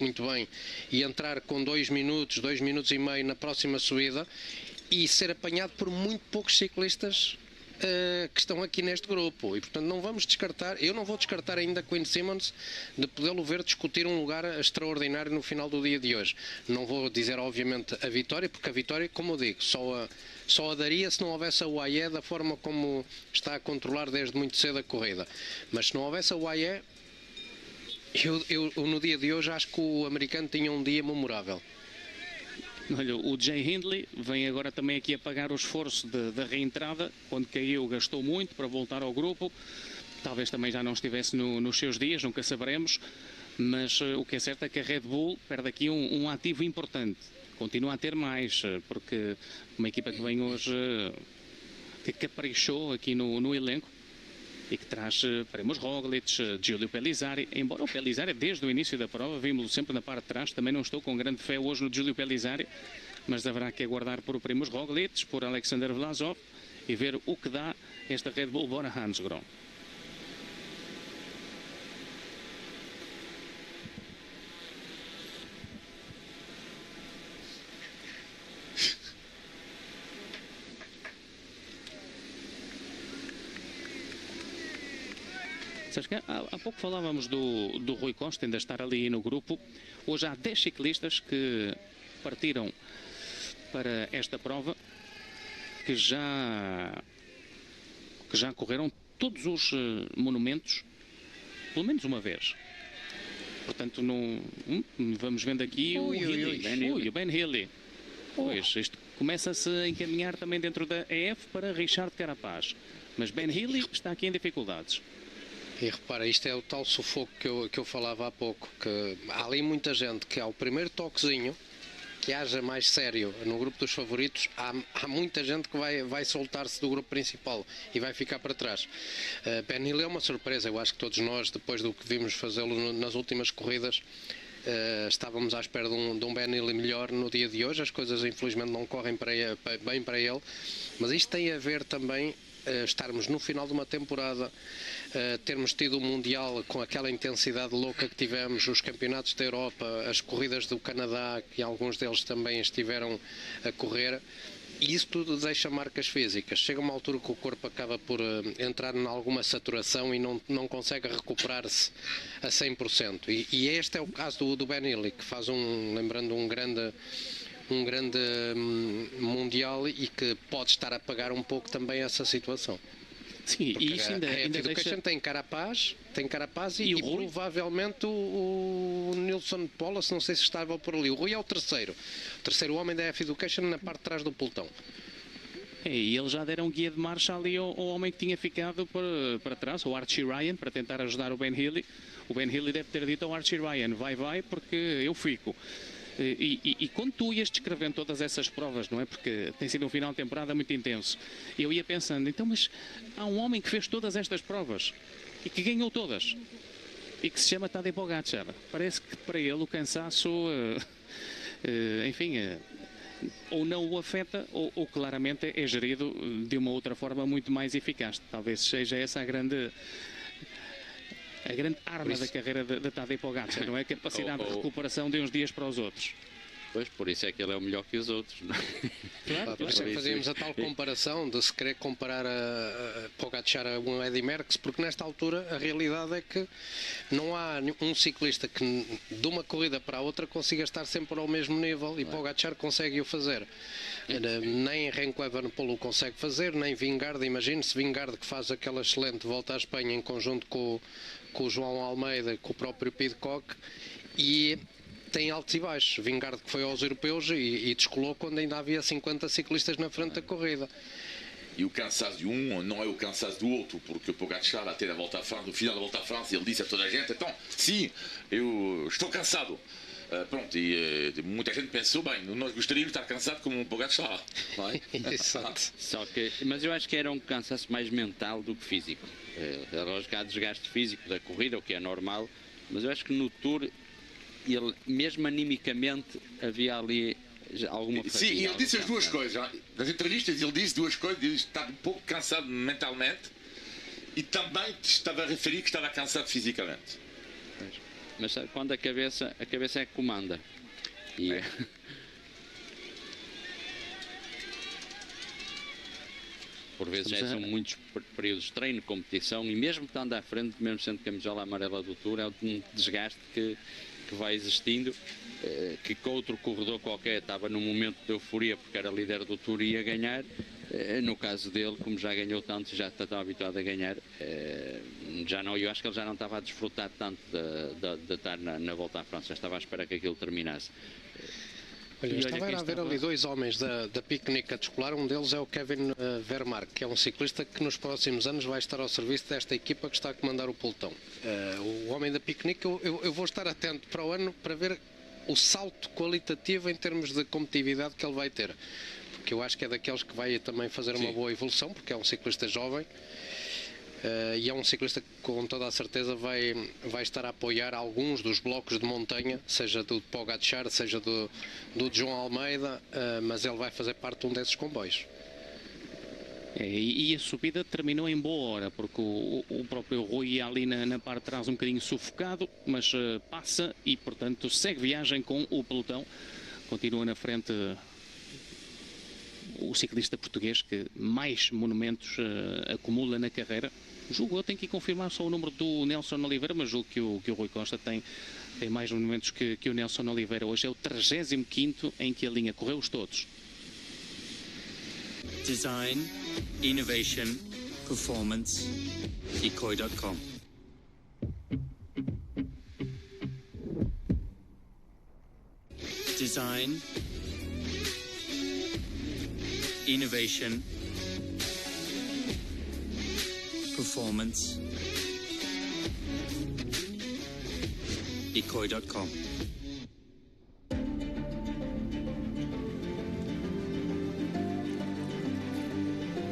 muito bem e entrar com 2 minutos e meio na próxima subida e ser apanhado por muito poucos ciclistas que estão aqui neste grupo, e portanto não vamos descartar, eu não vou descartar ainda Quinn Simmons de podê-lo ver discutir um lugar extraordinário no final do dia de hoje. Não vou dizer obviamente a vitória, porque a vitória, como eu digo, só a daria se não houvesse a UAE da forma como está a controlar desde muito cedo a corrida, mas se não houvesse a UAE, eu no dia de hoje acho que o americano tinha um dia memorável. Olha, o Jay Hindley vem agora também aqui a pagar o esforço da reentrada. Quando caiu gastou muito para voltar ao grupo. Talvez também já não estivesse nos seus dias, nunca saberemos. Mas o que é certo é que a Red Bull perde aqui um ativo importante. Continua a ter mais, porque uma equipa que vem hoje, que caprichou aqui no elenco, e que traz Primož Roglic, Giulio Pellizzari, embora o Pellizzari desde o início da prova vimos-lo sempre na parte de trás. Também não estou com grande fé hoje no Giulio Pellizzari, mas haverá que aguardar por Primož Roglic, por Alexander Vlasov e ver o que dá esta Red Bull Bora Hansgrohe. Há pouco falávamos do Rui Costa ainda estar ali no grupo. Hoje há 10 ciclistas que partiram para esta prova, que já correram todos os monumentos pelo menos uma vez. Portanto, vamos vendo aqui o Ben Healy. Pois, isto começa-se a encaminhar também dentro da EF para Richard Carapaz, mas Ben Healy está aqui em dificuldades. E repara, isto é o tal sufoco que eu falava há pouco, que há ali muita gente que ao primeiro toquezinho, que haja mais sério no grupo dos favoritos, há muita gente que vai soltar-se do grupo principal e vai ficar para trás. Ben Hill é uma surpresa, eu acho que todos nós, depois do que vimos fazê-lo nas últimas corridas, estávamos à espera de um Ben Hill melhor no dia de hoje. As coisas infelizmente não correm bem para ele, mas isto tem a ver também estarmos no final de uma temporada, termos tido o Mundial com aquela intensidade louca que tivemos, os campeonatos da Europa, as corridas do Canadá, que alguns deles também estiveram a correr, e isso tudo deixa marcas físicas. Chega uma altura que o corpo acaba por entrar em alguma saturação e não consegue recuperar-se a 100%. E este é o caso do Ben Hill, que faz lembrando um grande mundial e que pode estar a pagar um pouco também essa situação. Sim, porque e isso ainda deixa... tem Carapaz e provavelmente o Nilsson Polas, não sei se estava por ali. O Rui é o terceiro homem da F-Education na parte de trás do pelotão. E eles já deram guia de marcha ali ao homem que tinha ficado para trás, o Archie Ryan, para tentar ajudar o Ben Hill. O Ben Hill deve ter dito ao Archie Ryan, vai, porque eu fico. E quando tu ias descrevendo todas essas provas, não é? Porque tem sido um final de temporada muito intenso. Eu ia pensando, então, mas há um homem que fez todas estas provas e que ganhou todas e que se chama Tadej Pogačar. Parece que para ele o cansaço, ou não o afeta ou claramente é gerido de uma outra forma muito mais eficaz. Talvez seja essa a grande arma da carreira de Tadej Pogačar, não é? A capacidade de recuperação de uns dias para os outros. Pois, por isso é que ele é o melhor que os outros, não é? Claro, por isso é que fazíamos a tal comparação de se querer comparar a Pogačar a um Eddy Merckx, porque nesta altura a realidade é que não há um ciclista que de uma corrida para a outra consiga estar sempre ao mesmo nível, e Pogačar consegue o fazer. Nem Renko Evenepoel consegue fazer, nem Vingegaard. Imagine-se Vingegaard, que faz aquela excelente volta à Espanha em conjunto com o João Almeida, com o próprio Pidcock, e tem altos e baixos. Vingegaard, que foi aos europeus e descolou quando ainda havia 50 ciclistas na frente da corrida. E o cansaço de um não é o cansaço do outro, porque o Pogačar até no final da Volta à França, ele disse a toda a gente, então, sim, eu estou cansado. Pronto, e muita gente pensou, bem, nós gostaríamos de estar cansados como um Pogačar, não é? Exato. Mas eu acho que era um cansaço mais mental do que físico. É lógico que há desgaste físico da corrida, o que é normal, mas eu acho que no Tour, ele, mesmo animicamente, havia ali alguma fadiga. Sim, ele disse as duas coisas. Nas entrevistas ele disse duas coisas, ele estava um pouco cansado mentalmente e também estava a referir que estava cansado fisicamente. Mas sabe, quando a cabeça é que comanda. E por vezes já são muitos períodos de treino, competição, e mesmo estando à frente, mesmo sendo camisola amarela do Tour, é um desgaste que vai existindo, que outro corredor qualquer estava num momento de euforia porque era líder do Tour e ia ganhar. No caso dele, como já ganhou tanto, já está tão habituado a ganhar, já não, eu acho que ele já não estava a desfrutar tanto de estar na Volta à França, já estava à espera que aquilo terminasse. Olha, estava a ver ali dois homens da Picnic a descolar. Um deles é o Kevin Vermaak, que é um ciclista que nos próximos anos vai estar ao serviço desta equipa que está a comandar o pelotão. O homem da Picnic, eu vou estar atento para o ano para ver o salto qualitativo em termos de competitividade que ele vai ter, porque eu acho que é daqueles que vai também fazer uma boa evolução, porque é um ciclista jovem. E é um ciclista que com toda a certeza vai estar a apoiar alguns dos blocos de montanha, seja do Pogačar, seja do João Almeida, mas ele vai fazer parte de um desses comboios. E a subida terminou em boa hora, porque o próprio Rui ia ali na parte de trás um bocadinho sufocado, mas passa e, portanto, segue viagem com o pelotão. Continua na frente o ciclista português que mais monumentos acumula na carreira. Julgo eu, tenho que confirmar só o número do Nelson Oliveira, mas julgo que o Rui Costa tem mais monumentos que o Nelson Oliveira. Hoje é o 35º em que a linha correu-os todos. Design, Innovation, Performance, Ecoi.com. Design, Innovation, Performance, Ecoi.com.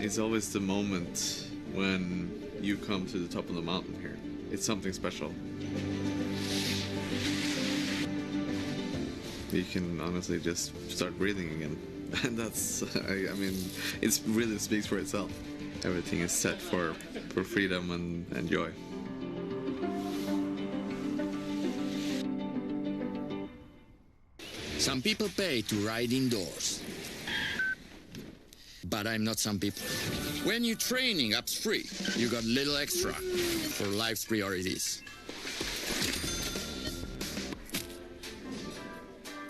It's always the moment when you come to the top of the mountain here. It's something special. You can honestly just start breathing again. And that's, I mean, it really speaks for itself. Everything is set for freedom and joy. Some people pay to ride indoors. But I'm not some people. When you're training up's free, you got little extra for life's priorities.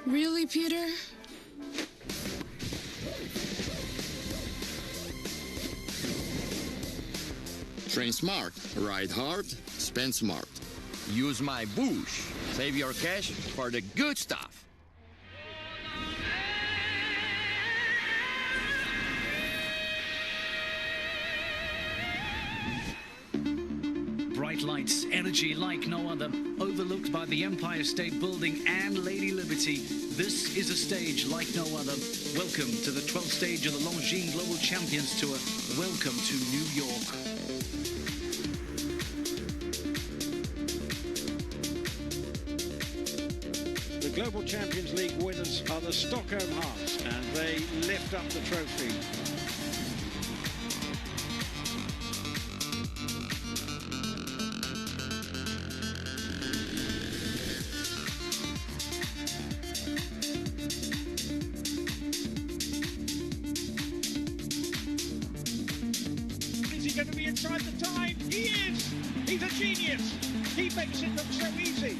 Really, Peter? Train smart, ride hard, spend smart. Use my Bush. Save your cash for the good stuff. Bright lights, energy like no other, overlooked by the Empire State Building and Lady Liberty. This is a stage like no other. Welcome to the 12th stage of the Longines Global Champions Tour. Welcome to New York. The Global Champions League winners are the Stockholm Hearts, and they lift up the trophy. Going to be inside the time. He is. He's a genius. He makes it look so easy.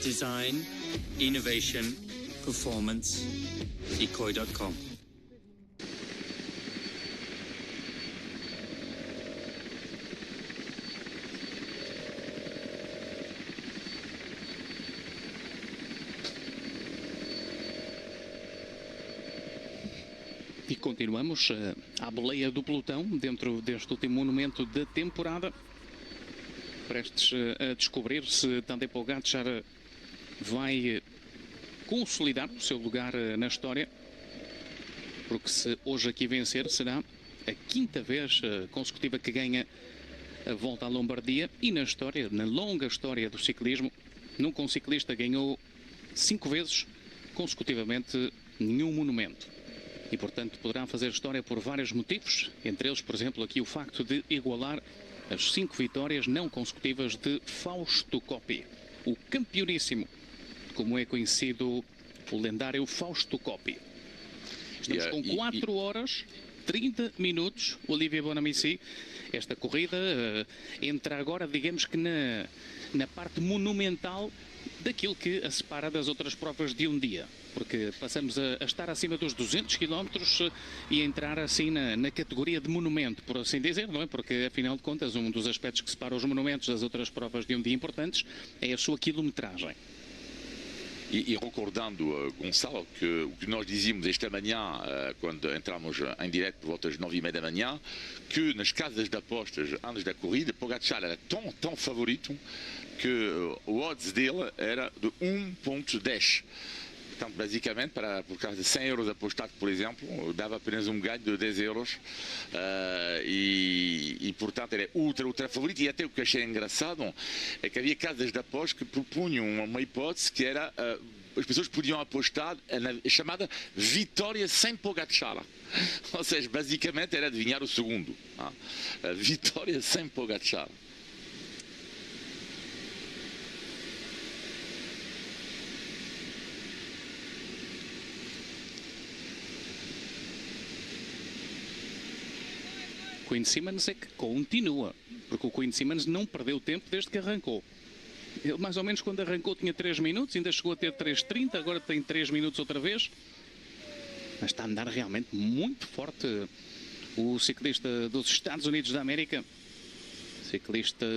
Design, Innovation, Performance, Ecoi.com. continuamos à boleia do pelotão dentro deste último monumento da temporada, prestes a descobrir se Tadej Pogačar vai consolidar o seu lugar na história, porque se hoje aqui vencer será a quinta vez consecutiva que ganha a Volta à Lombardia, e na história, na longa história do ciclismo, nunca um ciclista ganhou 5 vezes consecutivamente nenhum monumento. E, portanto, poderá fazer história por vários motivos, entre eles, por exemplo, aqui o facto de igualar as 5 vitórias não consecutivas de Fausto Coppi, o campeoníssimo, como é conhecido o lendário Fausto Coppi. Estamos com 4 horas, 30 minutos, Olivier Bonamici. Esta corrida entra agora, digamos que na parte monumental daquilo que a separa das outras provas de um dia, porque passamos a estar acima dos 200 km e a entrar assim na categoria de monumento, por assim dizer, não é? Porque afinal de contas um dos aspectos que separa os monumentos das outras provas de um dia importantes é a sua quilometragem. E recordando, Gonçalo, que o que nós dizíamos esta manhã, quando entramos em direto por volta das 9h30 da manhã, que nas casas de apostas antes da corrida, Pogačar era tão favorito que o odds dele era de 1.10. Portanto, basicamente, por causa de 100 euros apostado, por exemplo, dava apenas um ganho de 10 euros. Portanto, ele é ultra favorito. E até o que achei engraçado é que havia casas de apostas que propunham uma hipótese que era... as pessoas podiam apostar na chamada vitória sem Pogačar. Ou seja, basicamente era adivinhar o segundo. A vitória sem Pogačar. Quinn Simmons é que continua, porque o Quinn Simmons não perdeu tempo desde que arrancou. Ele mais ou menos quando arrancou tinha 3 minutos, ainda chegou a ter 3:30, agora tem 3 minutos outra vez. Mas está a andar realmente muito forte o ciclista dos Estados Unidos da América. Ciclista,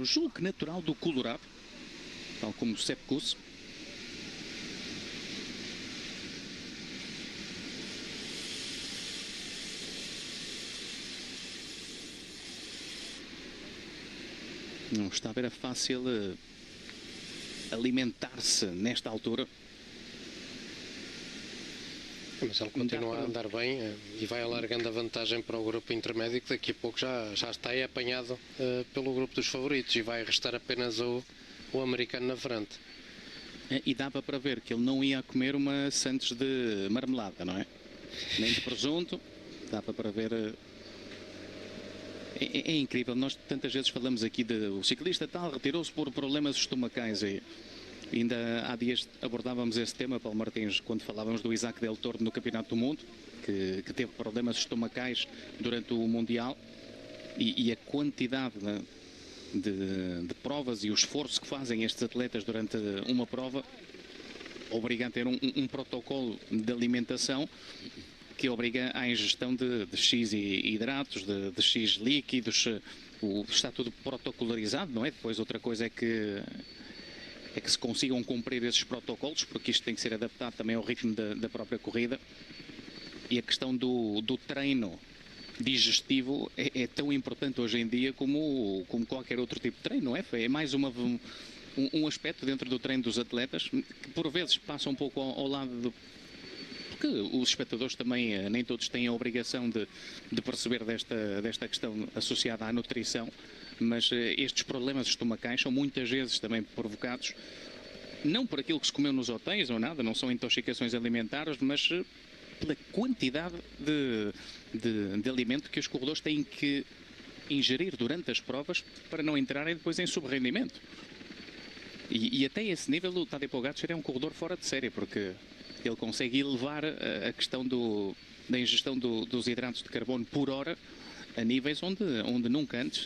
julgo que natural do Colorado, tal como Sepp Kuss. Não está a ver a fácil alimentar-se nesta altura. Mas ele continua a andar bem e vai alargando a vantagem para o grupo intermédio, que daqui a pouco já está aí apanhado pelo grupo dos favoritos e vai restar apenas o americano na frente. E dava para ver que ele não ia comer uma Santos de marmelada, não é? Nem de presunto, dava para ver... É incrível, nós tantas vezes falamos aqui o ciclista tal, retirou-se por problemas estomacais e ainda há dias abordávamos esse tema, Paulo Martins, quando falávamos do Isaac Del Toro no Campeonato do Mundo, que teve problemas estomacais durante o Mundial, e a quantidade de provas e o esforço que fazem estes atletas durante uma prova obriga a ter um protocolo de alimentação que obriga à ingestão de X hidratos, de X líquidos. Está tudo protocolarizado, não é? Depois outra coisa é que se consigam cumprir esses protocolos, porque isto tem que ser adaptado também ao ritmo da própria corrida. E a questão do treino digestivo é tão importante hoje em dia como qualquer outro tipo de treino, não é? É mais um aspecto dentro do treino dos atletas que por vezes passa um pouco ao lado do... Porque os espectadores também, nem todos têm a obrigação de perceber desta questão associada à nutrição, mas estes problemas estomacais são muitas vezes também provocados, não por aquilo que se comeu nos hotéis ou nada, não são intoxicações alimentares, mas pela quantidade de alimento que os corredores têm que ingerir durante as provas para não entrarem depois em subrendimento. E até esse nível o Tadej Pogačar é um corredor fora de série, porque ele consegue elevar a questão da ingestão dos hidratos de carbono por hora a níveis onde nunca antes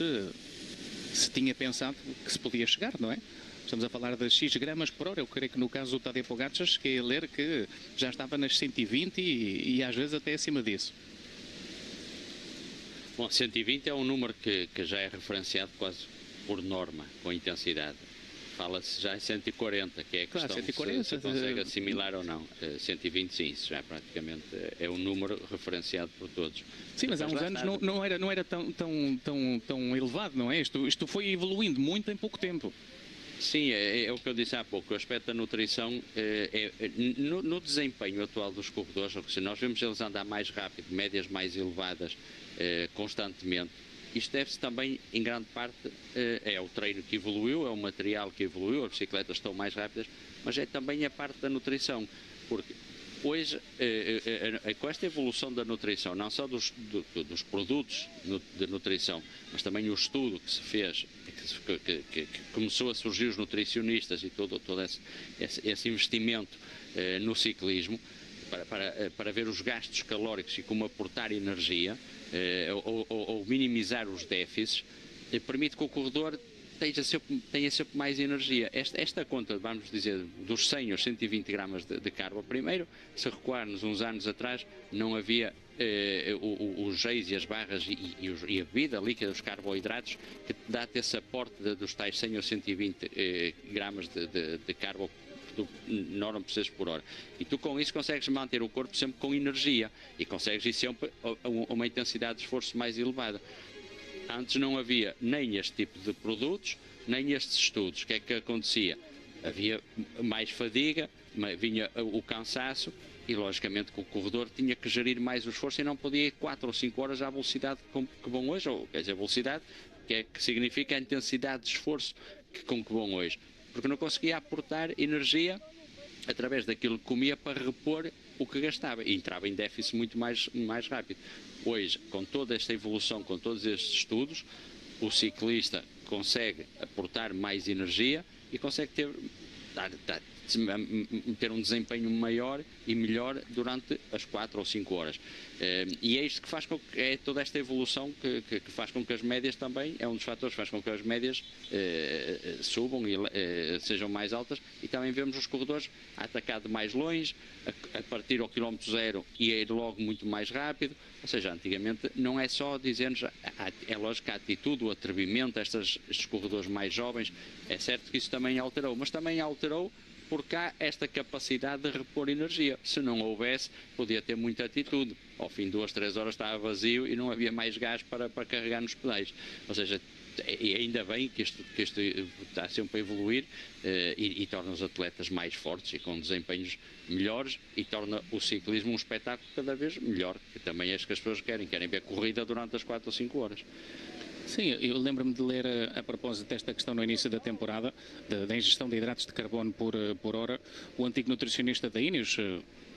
se tinha pensado que se podia chegar, não é? Estamos a falar de X gramas por hora. Eu creio que no caso do Tadej Pogačar cheguei a ler que já estava nas 120 e às vezes até acima disso. Bom, 120 é um número que já é referenciado quase por norma, com intensidade. fala-se já em 140, que é a Claro, questão 140, se consegue assimilar ou não. 120 sim, isso já praticamente é um número referenciado por todos. Sim, mas há uns Depois lá anos está. não era tão elevado, não é? Isto foi evoluindo muito em pouco tempo. Sim, é o que eu disse há pouco. O aspecto da nutrição no desempenho atual dos corredores, ou seja, nós vemos eles andar mais rápido, médias mais elevadas constantemente. Isto deve-se também, em grande parte, é o treino que evoluiu, é o material que evoluiu, as bicicletas estão mais rápidas, mas é também a parte da nutrição, porque hoje, com esta evolução da nutrição, não só dos produtos de nutrição, mas também o estudo que se fez, que começou a surgir os nutricionistas e todo esse investimento no ciclismo, para ver os gastos calóricos e como aportar energia, ou minimizar os déficits, permite que o corredor tenha sempre mais energia. Esta conta, vamos dizer, dos 100 aos 120 gramas de carbo, primeiro, se recuarmos uns anos atrás, não havia os geis e as barras e a bebida líquida, os carboidratos, que dá-te esse aporte dos tais 100 ou 120 gramas de carbo do norma precisas por hora. E tu com isso consegues manter o corpo sempre com energia e consegues ir sempre a uma intensidade de esforço mais elevada. Antes não havia nem este tipo de produtos, nem estes estudos. O que é que acontecia? Havia mais fadiga, vinha o cansaço e logicamente que o corredor tinha que gerir mais o esforço e não podia ir 4 ou 5 horas à velocidade que vão hoje, ou quer dizer, a velocidade que significa a intensidade de esforço com que vão hoje. Porque não conseguia aportar energia através daquilo que comia para repor o que gastava e entrava em déficit muito mais rápido. Hoje, com toda esta evolução, com todos estes estudos, o ciclista consegue aportar mais energia e consegue ter um desempenho maior e melhor durante as 4 ou 5 horas. E é isto que faz com que é toda esta evolução que faz com que as médias também, é um dos fatores que faz com que as médias subam e sejam mais altas, e também vemos os corredores a atacar de mais longe, a partir ao quilómetro zero e a ir logo muito mais rápido. Ou seja, antigamente não é só dizer-nos, é lógico que a atitude, o atrevimento, estes corredores mais jovens, é certo que isso também alterou, mas também alterou porque há esta capacidade de repor energia. Se não houvesse, podia ter muita atitude. Ao fim de 2, 3 horas estava vazio e não havia mais gás para carregar nos pedais. Ou seja, e ainda bem que isto está sempre a evoluir e torna os atletas mais fortes e com desempenhos melhores e torna o ciclismo um espetáculo cada vez melhor, que também é isso que as pessoas querem ver corrida durante as 4 ou 5 horas. Sim, eu lembro-me de ler a propósito desta questão no início da temporada, da ingestão de hidratos de carbono por hora, o antigo nutricionista da Ineos,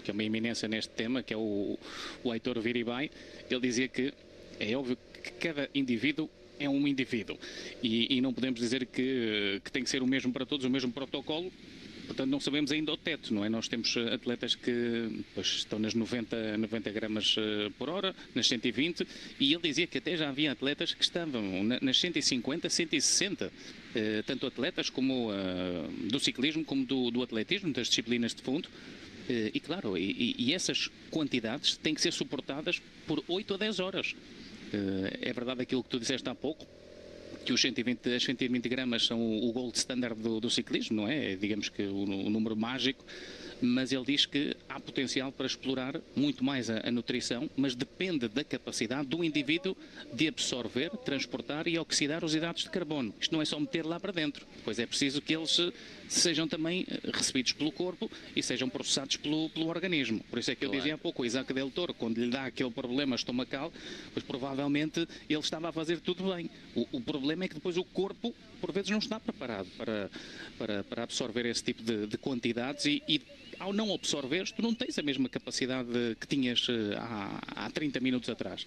que é uma eminência neste tema, que é o Heitor Viribay, ele dizia que é óbvio que cada indivíduo é um indivíduo e não podemos dizer que tem que ser o mesmo para todos, o mesmo protocolo. Portanto, não sabemos ainda o teto, não é? Nós temos atletas que estão nas 90 gramas por hora, nas 120, e ele dizia que até já havia atletas que estavam nas 150, 160, tanto atletas como do ciclismo como do atletismo, das disciplinas de fundo. E claro, e essas quantidades têm que ser suportadas por 8 a 10 horas. É verdade aquilo que tu disseste há pouco, que as 120 gramas são o gold standard do ciclismo, não é? Digamos que o número mágico, mas ele diz que há potencial para explorar muito mais a nutrição, mas depende da capacidade do indivíduo de absorver, transportar e oxidar os hidratos de carbono. Isto não é só meter lá para dentro, pois é preciso que eles sejam também recebidos pelo corpo e sejam processados pelo organismo. Por isso é que eu dizia há pouco, o Isaac Del Toro, quando lhe dá aquele problema estomacal, pois provavelmente ele estava a fazer tudo bem. O problema é que depois o corpo, por vezes, não está preparado para absorver esse tipo de quantidades e ao não absorveres, tu não tens a mesma capacidade que tinhas há 30 minutos atrás.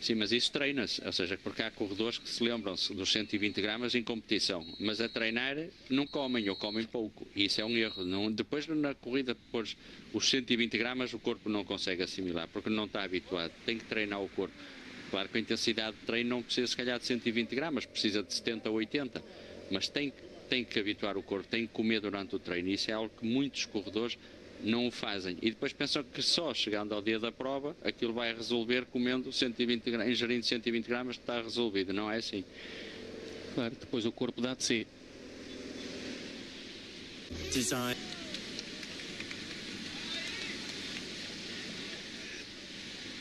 Sim, mas isso treina-se, ou seja, porque há corredores que se lembram-se dos 120 gramas em competição, mas a treinar não comem ou comem pouco, e isso é um erro. Depois na corrida, depois os 120 gramas o corpo não consegue assimilar, porque não está habituado, tem que treinar o corpo. Claro que a intensidade de treino não precisa se calhar de 120 gramas, precisa de 70 ou 80, mas tem que habituar o corpo, tem que comer durante o treino. Isso é algo que muitos corredores não o fazem. E depois pensam que só chegando ao dia da prova, aquilo vai resolver comendo 120 gramas, ingerindo 120 gramas, está resolvido. Não é assim. Claro, depois o corpo dá de si. design.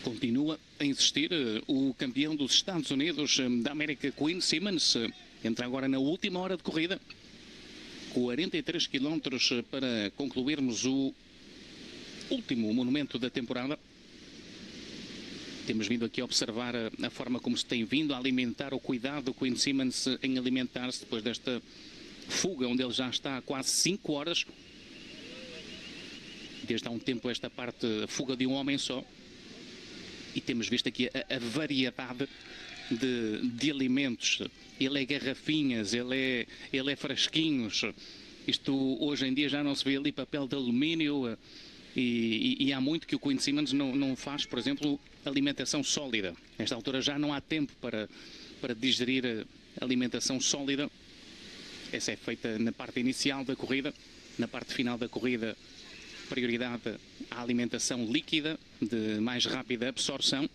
Continua a insistir o campeão dos Estados Unidos da América, Quinn Simmons. Entra agora na última hora de corrida. 43 km para concluirmos o último monumento da temporada. Temos vindo aqui a observar a forma como se tem vindo a alimentar, o cuidado do Quinn Simmons em alimentar-se depois desta fuga, onde ele já está há quase 5 horas. Desde há um tempo esta parte, a fuga de um homem só. E temos visto aqui a variedade de alimentos. Ele é garrafinhas, ele é frasquinhos. Isto hoje em dia já não se vê ali papel de alumínio. E há muito que o Quinn Simmons não faz, por exemplo, alimentação sólida. Nesta altura já não há tempo para digerir alimentação sólida. Essa é feita na parte inicial da corrida. Na parte final da corrida, prioridade à alimentação líquida, de mais rápida absorção.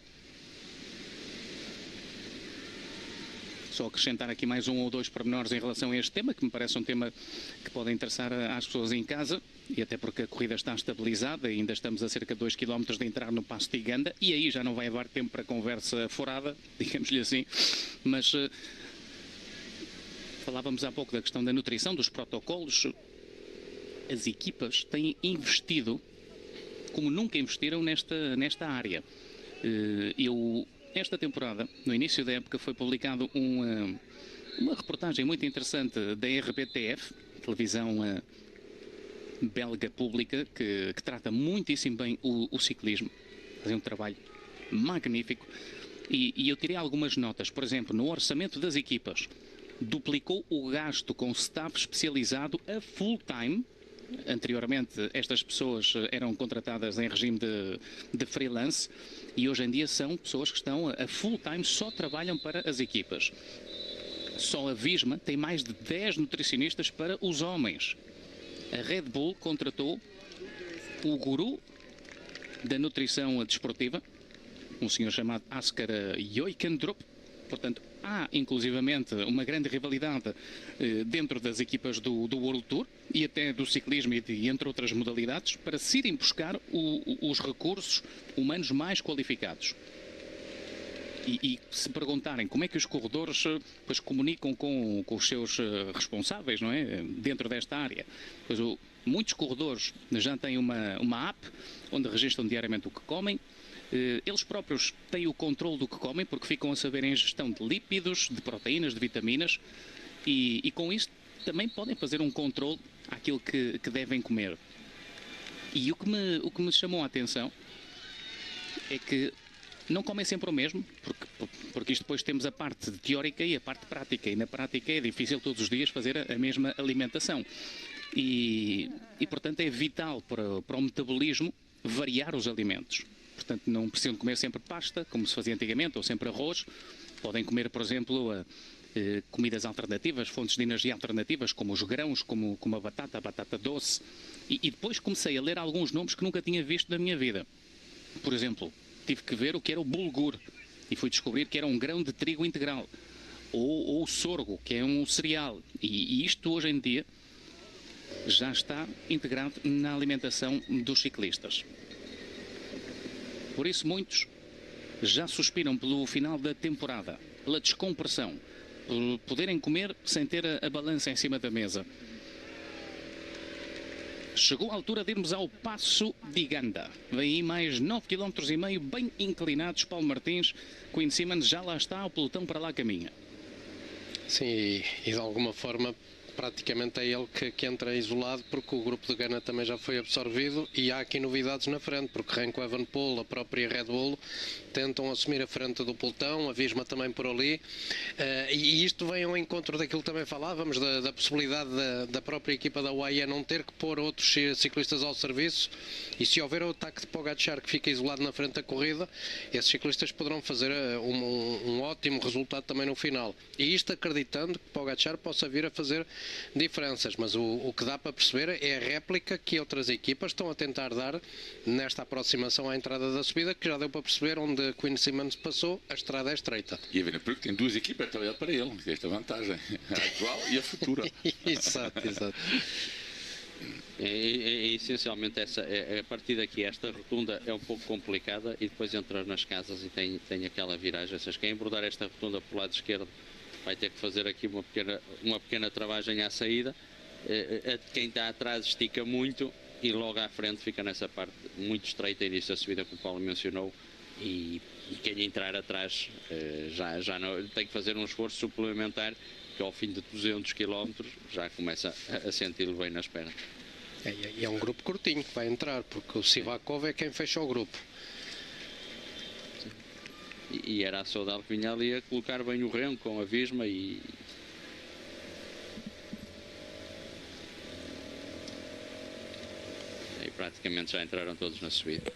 Só acrescentar aqui mais um ou dois pormenores em relação a este tema, que me parece um tema que pode interessar às pessoas em casa, e até porque a corrida está estabilizada, ainda estamos a cerca de 2 km de entrar no Passo de Iganda, e aí já não vai haver tempo para conversa forada, digamos-lhe assim, mas falávamos há pouco da questão da nutrição, dos protocolos. As equipas têm investido como nunca investiram nesta área. Esta temporada, no início da época, foi publicado uma reportagem muito interessante da RBTF, televisão belga pública, que trata muitíssimo bem o ciclismo. Fazem um trabalho magnífico. E eu tirei algumas notas. Por exemplo, no orçamento das equipas, duplicou o gasto com staff especializado a full-time. Anteriormente, estas pessoas eram contratadas em regime de freelance e hoje em dia são pessoas que estão a full-time, só trabalham para as equipas. Só a Visma tem mais de 10 nutricionistas para os homens. A Red Bull contratou o guru da nutrição desportiva, um senhor chamado Askar Joikendrup. Portanto, há inclusivamente uma grande rivalidade dentro das equipas do World Tour e até do ciclismo e entre outras modalidades para se irem buscar os recursos humanos mais qualificados. E se perguntarem como é que os corredores pois, comunicam com os seus responsáveis, não é? Dentro desta área. Pois, muitos corredores já têm uma app onde registram diariamente o que comem. Eles próprios têm o controle do que comem, porque ficam a saber a ingestão de lípidos, de proteínas, de vitaminas, e com isso também podem fazer um controle àquilo que devem comer. E o que me chamou a atenção é que não comem sempre o mesmo, porque isto depois temos a parte teórica e a parte prática, e na prática é difícil todos os dias fazer a mesma alimentação. E portanto é vital para o metabolismo variar os alimentos. Portanto, não precisam comer sempre pasta, como se fazia antigamente, ou sempre arroz. Podem comer, por exemplo, comidas alternativas, fontes de energia alternativas, como os grãos, como a batata doce. E depois comecei a ler alguns nomes que nunca tinha visto na minha vida. Por exemplo, tive que ver o que era o bulgur, e fui descobrir que era um grão de trigo integral. Ou o sorgo, que é um cereal. E isto, hoje em dia, já está integrado na alimentação dos ciclistas. Por isso muitos já suspiram pelo final da temporada, pela descompressão, por poderem comer sem ter a balança em cima da mesa. Chegou a altura de irmos ao Passo de Iganda. Vem aí mais 9,5 km bem inclinados. Paulo Martins, Quinn Simmons já lá está, o pelotão para lá caminha. Sim, e de alguma forma praticamente é ele que entra isolado, porque o grupo de Ganna também já foi absorvido e há aqui novidades na frente, porque Renko Evenepoel, a própria Red Bull, tentam assumir a frente do pelotão, a Visma também por ali, e isto vem ao encontro daquilo que também falávamos, da possibilidade da própria equipa da UAE não ter que pôr outros ciclistas ao serviço, e se houver o ataque de Pogačar que fica isolado na frente da corrida, esses ciclistas poderão fazer um ótimo resultado também no final, e isto acreditando que Pogačar possa vir a fazer diferenças, mas o que dá para perceber é a réplica que outras equipas estão a tentar dar nesta aproximação à entrada da subida, que já deu para perceber onde Quinn Simmons passou, a estrada é estreita. E a Evenepoel tem duas equipas a trabalhar para ele, esta vantagem, a atual e a futura. Exato. Essencialmente a partir daqui esta rotunda é um pouco complicada e depois entrar nas casas e tem aquela viragem. Se quem abordar esta rotunda pelo lado esquerdo vai ter que fazer aqui uma pequena travagem à saída. Quem está atrás estica muito e logo à frente fica nessa parte muito estreita, início da subida que o Paulo mencionou, e quem entrar atrás já não, tem que fazer um esforço suplementar, que ao fim de 200 km já começa a senti-lo bem nas pernas. É um grupo curtinho que vai entrar, porque o Sivakov é quem fecha o grupo. E era a Soudal que vinha ali a colocar bem o remo com a Visma e praticamente já entraram todos na subida.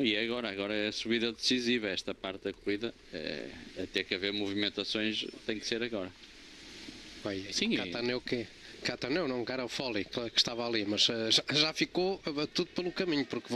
E agora é a subida decisiva, esta parte da corrida, até que haver movimentações tem que ser agora. Sim, Cataneu não, Garofoli, que estava ali, mas já ficou tudo pelo caminho, porque